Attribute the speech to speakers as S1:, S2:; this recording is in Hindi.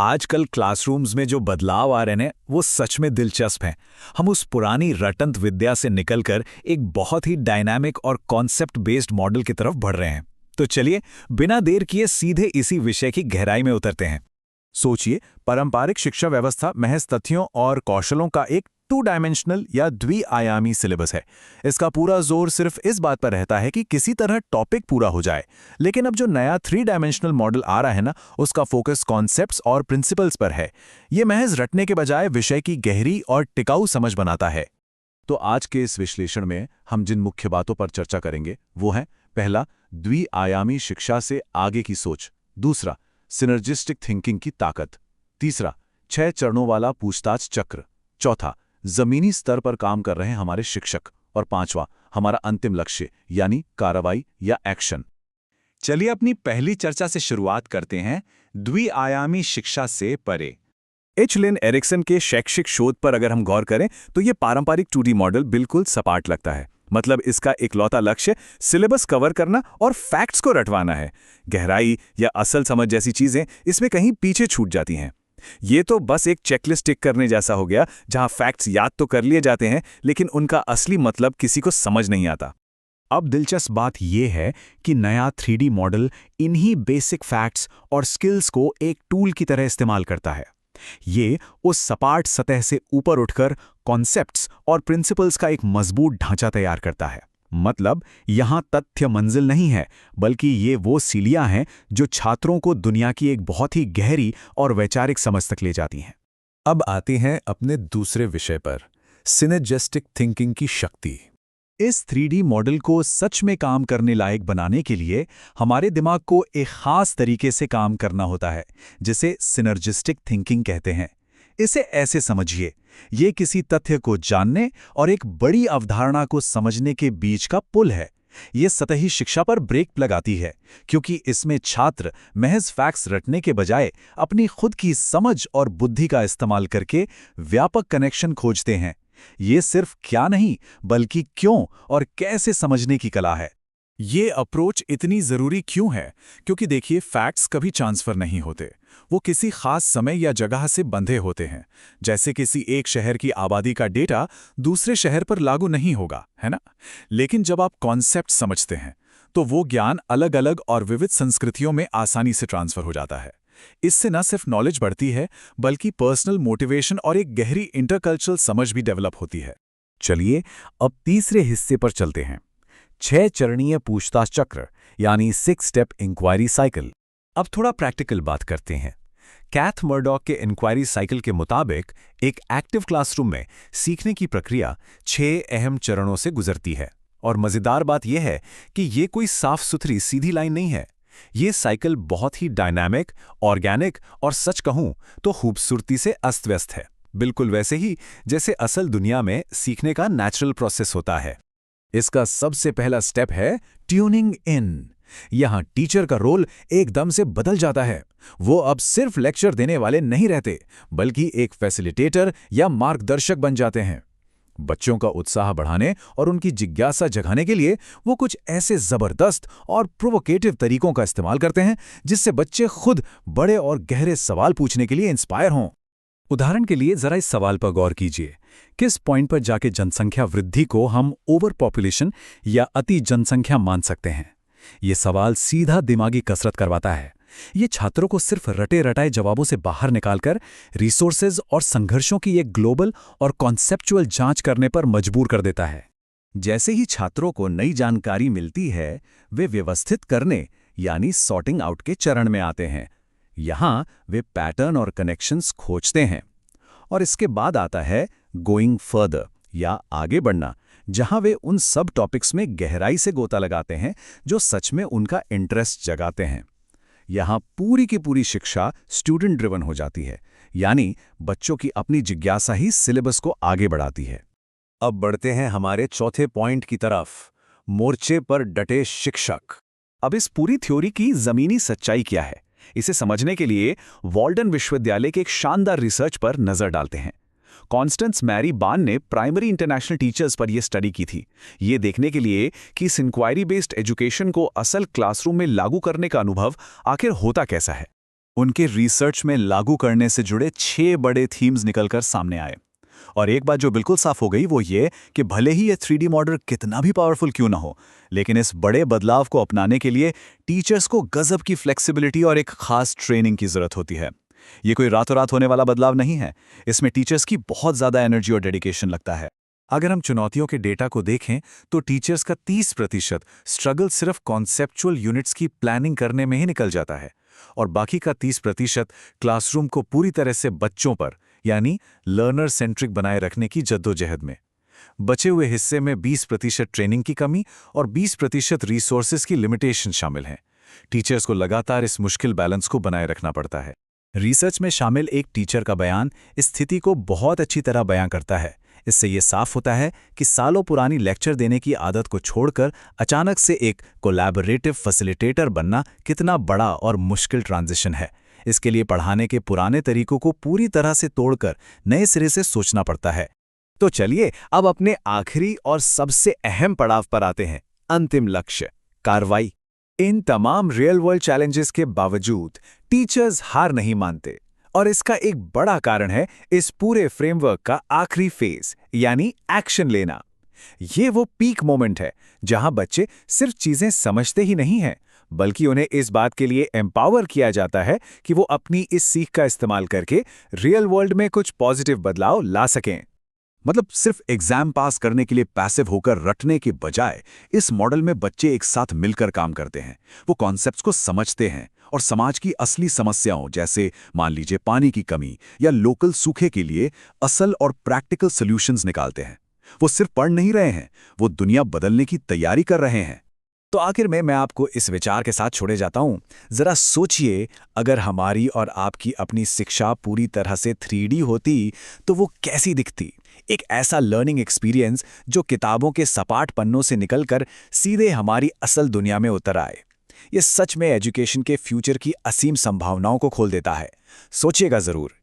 S1: आजकल क्लासरूम्स में जो बदलाव आ रहे हैं वो सच में दिलचस्प हैं। हम उस पुरानी रटंत विद्या से निकलकर एक बहुत ही डायनामिक और कॉन्सेप्ट बेस्ड मॉडल की तरफ बढ़ रहे हैं। तो चलिए बिना देर किए सीधे इसी विषय की गहराई में उतरते हैं।
S2: सोचिए, पारंपरिक शिक्षा व्यवस्था महज तथ्यों और कौशलों का एक 2 डायमेंशनल या द्विआयामी सिलेबस है। इसका पूरा जोर सिर्फ इस बात पर रहता है कि किसी तरह टॉपिक पूरा हो जाए। लेकिन अब जो नया 3 डायमेंशनल मॉडल आ रहा है ना, उसका फोकस कॉन्सेप्ट्स और प्रिंसिपल्स पर है। ये महज रटने के बजाय विषय की गहरी और टिकाऊ समझ बनाता है। तो आज के इस विश्लेषण में हम जिन मुख्य बातों पर चर्चा करेंगे वो है, पहला, द्विआयामी शिक्षा से आगे की सोच। दूसरा, सिनर्जिस्टिक थिंकिंग की ताकत। तीसरा, 6 चरणों वाला पूछताछ चक्र। चौथा, जमीनी स्तर पर काम कर रहे हमारे शिक्षक। और पांचवा, हमारा अंतिम लक्ष्य यानी कार्रवाई या एक्शन।
S1: चलिए अपनी पहली चर्चा से शुरुआत करते हैं, द्विआयामी शिक्षा से परे। एच. लिन एरिक्सन के शैक्षिक शोध पर अगर हम गौर करें तो ये पारंपरिक 2D मॉडल बिल्कुल सपाट लगता है। मतलब इसका इकलौता लक्ष्य सिलेबस कवर करना और फैक्ट्स को रटवाना है। गहराई या असल समझ जैसी चीजें इसमें कहीं पीछे छूट जाती हैं। ये तो बस एक चेकलिस्ट टिक करने जैसा हो गया, जहां फैक्ट्स याद तो कर लिए जाते हैं लेकिन उनका असली मतलब किसी को समझ नहीं आता। अब दिलचस्प बात यह है कि नया 3D मॉडल इन्हीं बेसिक फैक्ट्स और स्किल्स को एक टूल की तरह इस्तेमाल करता है। ये उस सपाट सतह से ऊपर उठकर कॉन्सेप्ट्स और प्रिंसिपल्स का एक मजबूत ढांचा तैयार करता है। मतलब यहां तथ्य मंजिल नहीं है, बल्कि ये वो सीढ़ियां हैं जो छात्रों को दुनिया की एक बहुत ही गहरी और वैचारिक समझ तक ले जाती हैं।
S3: अब आते हैं अपने दूसरे विषय पर, सिनर्जिस्टिक थिंकिंग की शक्ति।
S1: इस 3D मॉडल को सच में काम करने लायक बनाने के लिए हमारे दिमाग को एक खास तरीके से काम करना होता है, जिसे सिनर्जिस्टिक थिंकिंग कहते हैं। इसे ऐसे समझिए, ये किसी तथ्य को जानने और एक बड़ी अवधारणा को समझने के बीच का पुल है। ये सतही शिक्षा पर ब्रेक लगाती है, क्योंकि इसमें छात्र महज फैक्ट्स रटने के बजाय अपनी खुद की समझ और बुद्धि का इस्तेमाल करके व्यापक कनेक्शन खोजते हैं। ये सिर्फ क्या नहीं, बल्कि क्यों और कैसे समझने की कला है। ये अप्रोच इतनी ज़रूरी क्यों है? क्योंकि देखिए, फैक्ट्स कभी ट्रांसफ़र नहीं होते। वो किसी खास समय या जगह से बंधे होते हैं। जैसे किसी एक शहर की आबादी का डेटा दूसरे शहर पर लागू नहीं होगा, है ना? लेकिन जब आप कॉन्सेप्ट समझते हैं, तो वो ज्ञान अलग अलग और विविध संस्कृतियों में आसानी से ट्रांसफ़र हो जाता है। इससे न सिर्फ नॉलेज बढ़ती है, बल्कि पर्सनल मोटिवेशन और एक गहरी इंटरकल्चरल समझ भी डेवलप होती है। चलिए अब तीसरे हिस्से पर चलते हैं, 6 चरणीय पूछताछ चक्र यानी 6 स्टेप इंक्वायरी साइकिल। अब थोड़ा प्रैक्टिकल बात करते हैं। कैथ मर्डॉक के इंक्वायरी साइकिल के मुताबिक एक एक्टिव क्लासरूम में सीखने की प्रक्रिया 6 अहम चरणों से गुजरती है। और मज़ेदार बात यह है कि ये कोई साफ सुथरी सीधी लाइन नहीं है। ये साइकिल बहुत ही डायनामिक, ऑर्गेनिक और सच कहूं तो खूबसूरती से अस्त व्यस्त है। बिल्कुल वैसे ही जैसे असल दुनिया में सीखने का नेचुरल प्रोसेस होता है। इसका सबसे पहला स्टेप है ट्यूनिंग इन। यहां टीचर का रोल एकदम से बदल जाता है। वो अब सिर्फ लेक्चर देने वाले नहीं रहते, बल्कि एक फैसिलिटेटर या मार्गदर्शक बन जाते हैं। बच्चों का उत्साह बढ़ाने और उनकी जिज्ञासा जगाने के लिए वो कुछ ऐसे जबरदस्त और प्रोवोकेटिव तरीकों का इस्तेमाल करते हैं जिससे बच्चे खुद बड़े और गहरे सवाल पूछने के लिए इंस्पायर हों। उदाहरण के लिए जरा इस सवाल पर गौर कीजिए, किस पॉइंट पर जाके जनसंख्या वृद्धि को हम ओवर पॉपुलेशन या अति जनसंख्या मान सकते हैं? ये सवाल सीधा दिमागी कसरत करवाता है। ये छात्रों को सिर्फ रटे रटाए जवाबों से बाहर निकालकर रिसोर्सेज और संघर्षों की एक ग्लोबल और कॉन्सेप्चुअल जांच करने पर मजबूर कर देता है। जैसे ही छात्रों को नई जानकारी मिलती है, वे व्यवस्थित करने यानी सॉर्टिंग आउट के चरण में आते हैं। यहाँ वे पैटर्न और कनेक्शंस खोजते हैं। और इसके बाद आता है गोइंग फर्दर या आगे बढ़ना, जहां वे उन सब टॉपिक्स में गहराई से गोता लगाते हैं जो सच में उनका इंटरेस्ट जगाते हैं। यहाँ पूरी की पूरी शिक्षा स्टूडेंट ड्रिवन हो जाती है, यानी बच्चों की अपनी जिज्ञासा ही सिलेबस को आगे बढ़ाती है।
S3: अब बढ़ते हैं हमारे चौथे पॉइंट की तरफ, मोर्चे पर डटे शिक्षक।
S1: अब इस पूरी थ्योरी की जमीनी सच्चाई क्या है, इसे समझने के लिए वॉल्डन विश्वविद्यालय के एक शानदार रिसर्च पर नजर डालते हैं। कॉन्स्टेंस मैरी बान ने प्राइमरी इंटरनेशनल टीचर्स पर यह स्टडी की थी, ये देखने के लिए कि इस इंक्वायरी बेस्ड एजुकेशन को असल क्लासरूम में लागू करने का अनुभव आखिर होता कैसा है। उनके रिसर्च में लागू करने से जुड़े 6 बड़े थीम्स निकलकर सामने आए। और एक बात जो बिल्कुल साफ हो गई वो ये कि भले ही ये 3D मॉडल कितना भी पावरफुल क्यों ना हो, लेकिन इस बड़े बदलाव को अपनाने के लिए टीचर्स को गजब की फ्लेक्सिबिलिटी और एक खास ट्रेनिंग की जरूरत होती है। ये कोई रातों रात होने वाला बदलाव नहीं है, इसमें टीचर्स की बहुत ज़्यादा एनर्जी और डेडिकेशन लगता है।
S2: अगर हम चुनौतियों के डेटा को देखें तो टीचर्स का 30% स्ट्रगल सिर्फ कॉन्सेप्चुअल यूनिट्स की प्लानिंग करने में ही निकल जाता है, और बाकी का 30% क्लासरूम को पूरी तरह से बच्चों पर यानी लर्नर सेंट्रिक बनाए रखने की जद्दोजहद में। बचे हुए हिस्से में 20% ट्रेनिंग की कमी और 20% रिसोर्सेज की लिमिटेशन शामिल हैं। टीचर्स को लगातार इस मुश्किल बैलेंस को बनाए रखना पड़ता है।
S1: रिसर्च में शामिल एक टीचर का बयान इस स्थिति को बहुत अच्छी तरह बयां करता है। इससे ये साफ होता है कि सालों पुरानी लेक्चर देने की आदत को छोड़कर अचानक से एक कोलैबोरेटिव फैसिलिटेटर बनना कितना बड़ा और मुश्किल ट्रांजिशन है। इसके लिए पढ़ाने के पुराने तरीकों को पूरी तरह से तोड़कर नए सिरे से सोचना पड़ता है।
S3: तो चलिए अब अपने आखिरी और सबसे अहम पड़ाव पर आते हैं, अंतिम लक्ष्य, कार्रवाई। इन तमाम रियल वर्ल्ड चैलेंजेस के बावजूद टीचर्स हार नहीं मानते, और इसका एक बड़ा कारण है इस पूरे फ्रेमवर्क का आखिरी फेज यानी एक्शन लेना। ये वो पीक मोमेंट है जहां बच्चे सिर्फ चीजें समझते ही नहीं हैं, बल्कि उन्हें इस बात के लिए एम्पावर किया जाता है कि वो अपनी इस सीख का इस्तेमाल करके रियल वर्ल्ड में कुछ पॉजिटिव बदलाव ला सकें।
S1: मतलब सिर्फ एग्जाम पास करने के लिए पैसिव होकर रटने के बजाय इस मॉडल में बच्चे एक साथ मिलकर काम करते हैं। वो कॉन्सेप्ट्स को समझते हैं और समाज की असली समस्याओं जैसे मान लीजिए पानी की कमी या लोकल सूखे के लिए असल और प्रैक्टिकल सॉल्यूशंस निकालते हैं। वो सिर्फ पढ़ नहीं रहे हैं, वो दुनिया बदलने की तैयारी कर रहे हैं।
S3: तो आखिर में मैं आपको इस विचार के साथ छोड़े जाता हूं, जरा सोचिए, अगर हमारी और आपकी अपनी शिक्षा पूरी तरह से 3D होती तो वो कैसी दिखती? एक ऐसा लर्निंग एक्सपीरियंस जो किताबों के सपाट पन्नों से निकलकर सीधे हमारी असल दुनिया में उतर आए। ये सच में एजुकेशन के फ्यूचर की असीम संभावनाओं को खोल देता है। सोचिएगा जरूर।